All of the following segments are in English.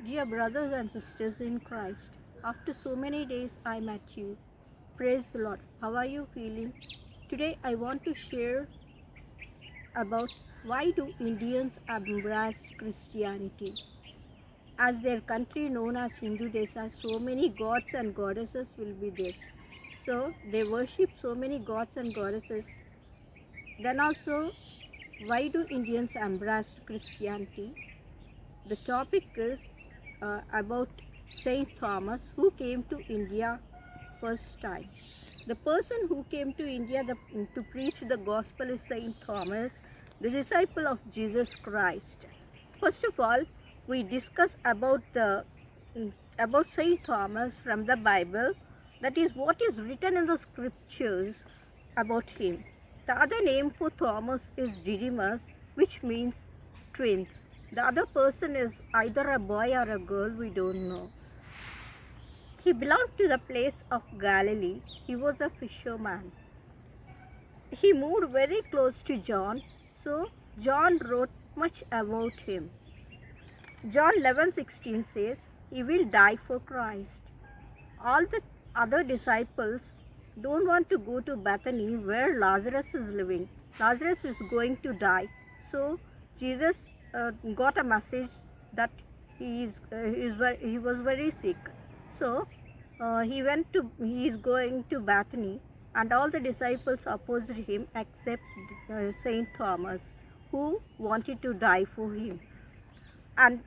Dear brothers and sisters in Christ, after so many days I met you. Praise the Lord. How are you feeling? Today I want to share about why do Indians embrace Christianity. As their country known as Hindu Desha, so many gods and goddesses will be there. So they worship so many gods and goddesses. Then also, why do Indians embrace Christianity? The topic is about Saint Thomas, who came to India first time. The person who came to India to preach the gospel is Saint Thomas, the disciple of Jesus Christ. First of all, we discuss about Saint Thomas from the Bible, that is what is written in the scriptures about him. The other name for Thomas is Didymus, which means twins. The other person is either a boy or a girl, we don't know. He belonged to the place of Galilee. He was a fisherman. He moved very close to John, so John wrote much about him. John 11:16 says, he will die for Christ. All the other disciples don't want to go to Bethany where Lazarus is living. Lazarus is going to die. So Jesus got a message that he was very sick. So he is going to Bethany, and all the disciples opposed him except Saint Thomas, who wanted to die for him. And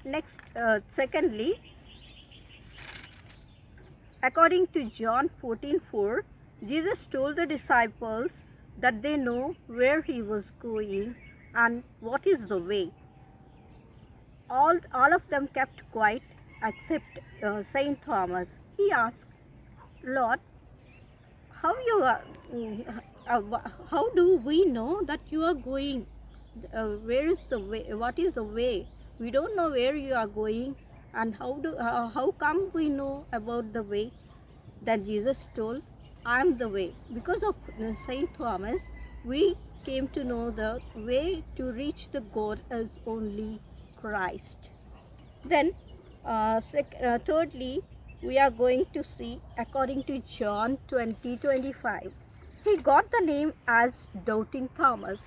secondly, according to John 14:4, Jesus told the disciples that they know where he was going and what is the way. All of them kept quiet except Saint Thomas. He asked, Lord, how do we know that you are going? Where is the way? What is the way? We don't know where you are going, and how come we know about the way? Then Jesus told, I am the way. Because of Saint Thomas, we came to know the way to reach the God is only Christ. Then thirdly, we are going to see according to John 20:25. He got the name as Doubting Thomas.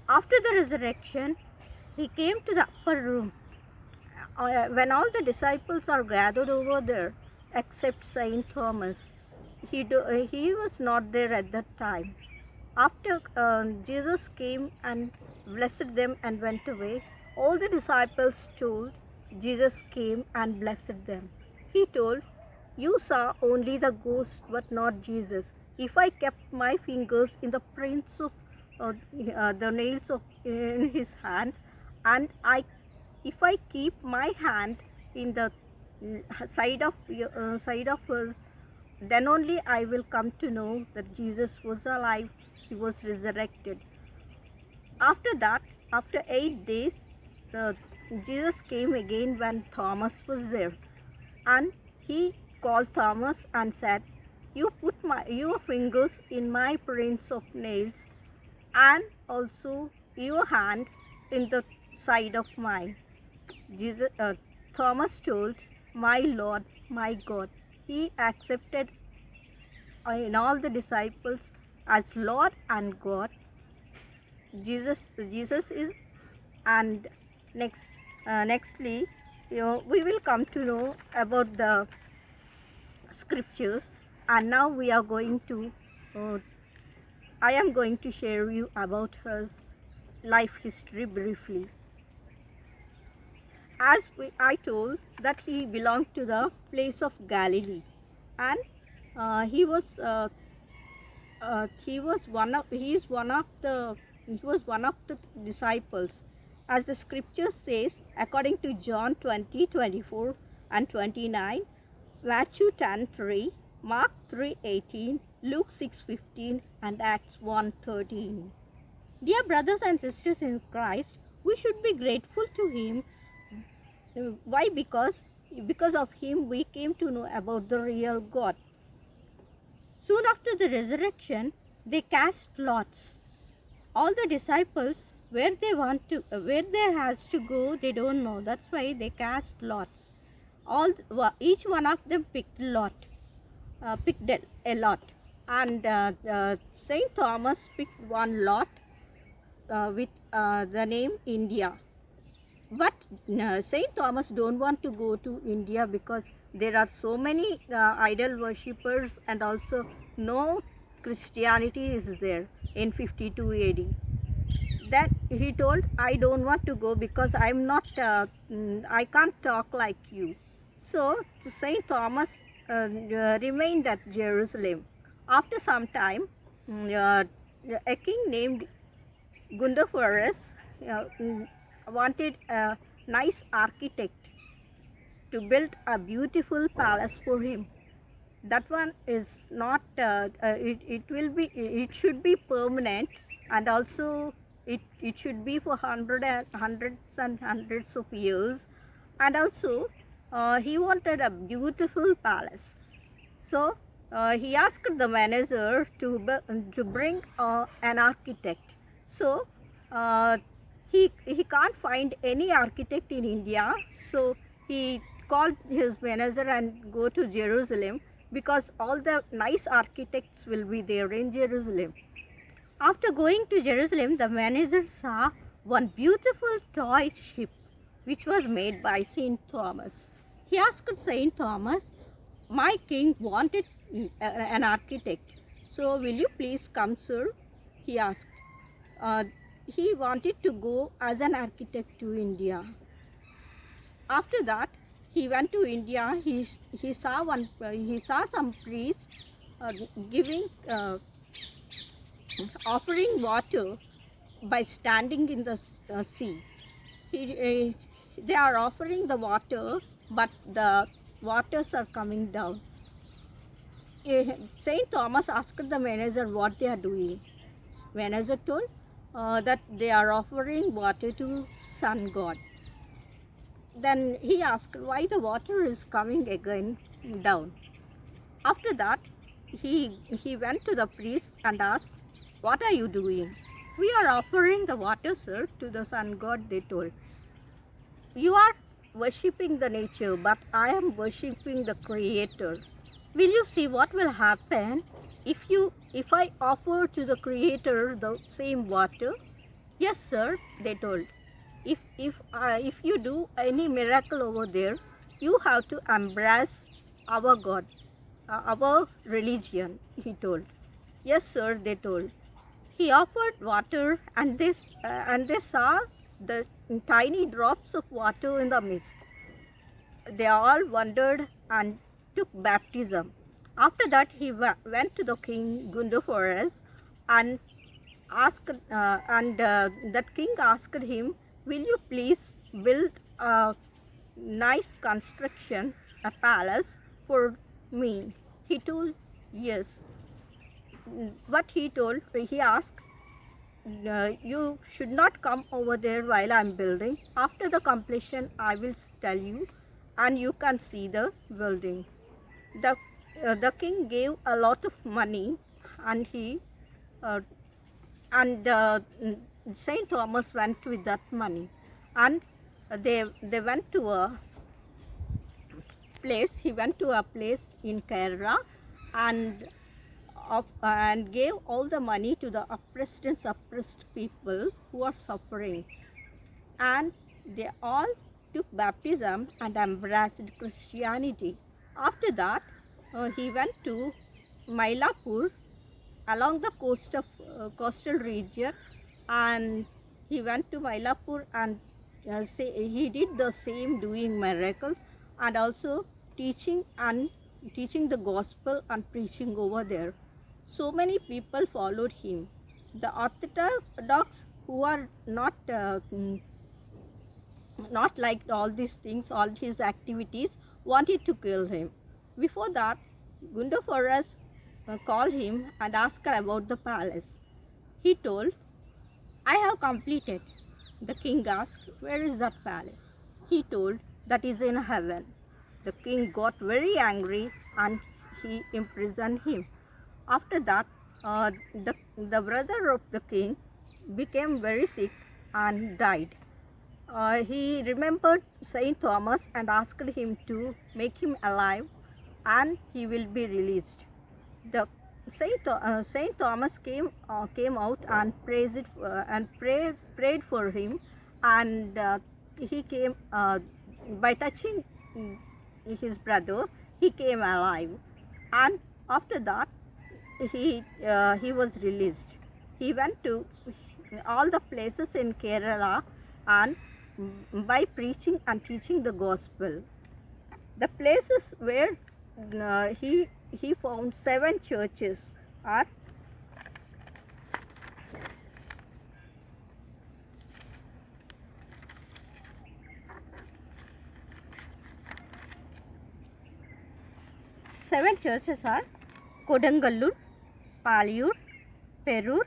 After the resurrection, he came to the upper room when all the disciples are gathered over there except Saint Thomas. He was not there at that time. After Jesus came and blessed them and went away, all the disciples told Jesus came and blessed them. He told, you saw only the ghost but not Jesus. If I kept my fingers in the prints of the nails in his hands, and if I keep my hand in the side of his, then only I will come to know that Jesus was alive, he was resurrected. After that, after 8 days, Jesus came again when Thomas was there, and he called Thomas and said, you put your fingers in my prints of nails, and also your hand in the side of mine. Thomas told, my Lord, my God. He accepted in all the disciples as Lord and God. Jesus is. And nextly, we will come to know about the scriptures, and now we are going to I am going to share you about his life history briefly. As I told that he belonged to the place of Galilee, and he was one of the disciples, as the scripture says according to John 20:24 and 29, Matthew 10:3, Mark 3:18, Luke 6:15, and Acts 1:13. Dear brothers and sisters in Christ, we should be grateful to him. Why? Because of him we came to know about the real God. Soon after the resurrection, they cast lots. All the disciples where they has to go, they don't know. That's why they cast lots. Each one of them picked a lot, and Saint Thomas picked one lot with the name India. But Saint Thomas don't want to go to India because there are so many idol worshippers, and also no Christianity is there in 52 AD. Then he told, I don't want to go because I'm not, I can't talk like you. So Saint Thomas remained at Jerusalem. After some time, a king named Gundaforus wanted a nice architect to build a beautiful palace for him. That one is not, it should be permanent, and also it should be for hundreds and hundreds of years, and also he wanted a beautiful palace. So he asked the manager to bring an architect. So he can't find any architect in India, so he called his manager and go to Jerusalem, because all the nice architects will be there in Jerusalem. After going to Jerusalem, the manager saw one beautiful toy ship which was made by Saint Thomas. He asked Saint Thomas, my king wanted an architect, so will you please come, sir? He asked. He wanted to go as an architect to India. After that, he went to India. He saw some priests giving offering water by standing in the sea. They are offering the water, but the waters are coming down. Saint Thomas asked the manager what they are doing. Manager told that they are offering water to sun god. Then he asked why the water is coming again down. After that, he went to the priest and asked, what are you doing? We are offering the water, sir, to the sun god, they told. You are worshipping the nature, but I am worshipping the creator. Will you see what will happen if I offer to the creator the same water? Yes, sir, they told. If you do any miracle over there, you have to embrace our God, our religion, he told. Yes, sir, they told. He offered water, and they saw the tiny drops of water in the mist. They all wondered and took baptism. After that, he went to the king Gundaforus and asked, that king asked him, will you please build a nice construction, a palace for me? He told, yes. But he asked, you should not come over there while I am building. After the completion, I will tell you, and you can see the building. The king gave a lot of money, and Saint Thomas went with that money, and they went to a place. He went to a place in Kerala, and gave all the money to the oppressed and suppressed people who are suffering, and they all took baptism and embraced Christianity. After that, he went to Mylapore along the coastal region, and he went to Mylapore and he did the same, doing miracles and also teaching the gospel and preaching over there. So many people followed him. The Orthodox, who are not liked all these things, all his activities, wanted to kill him. Before that, Gundaforus called him and asked about the palace. He told, I have completed. The king asked, where is that palace? He told, that is in heaven. The king got very angry and he imprisoned him. After that, the brother of the king became very sick, and died. He remembered Saint Thomas and asked him to make him alive, and he will be released. The Saint Thomas came out and prayed for him, and he came by touching his brother. He came alive, and after that he was released. He went to all the places in Kerala, and by preaching and teaching the gospel. The places where he found 7 churches are Kodangallur, Paliyur, Perur,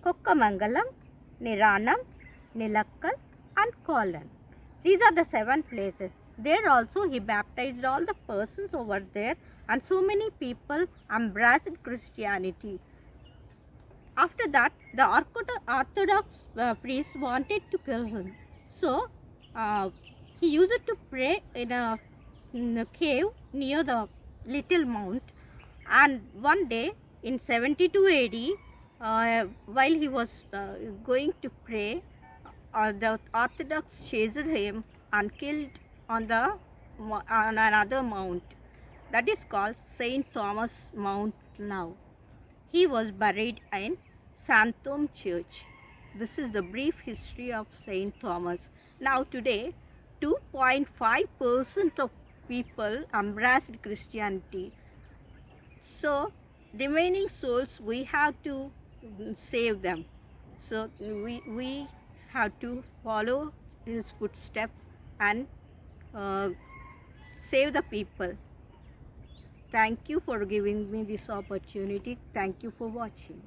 Kokkamangalam, Niranam, Nilakkal and Kolan. These are the 7 places. There also he baptized all the persons over there, and so many people embraced Christianity. After that, the Orthodox priest wanted to kill him. So he used to pray in a cave near the little mount, and one day in 72 AD, while he was going to pray, the Orthodox chased him and killed on another mount. That is called Saint Thomas Mount now. He was buried in Santom Church. This is the brief history of Saint Thomas. Now today, 2.5% of people embraced Christianity. So remaining souls, we have to save them. So we have to follow his footsteps and save the people. Thank you for giving me this opportunity. Thank you for watching.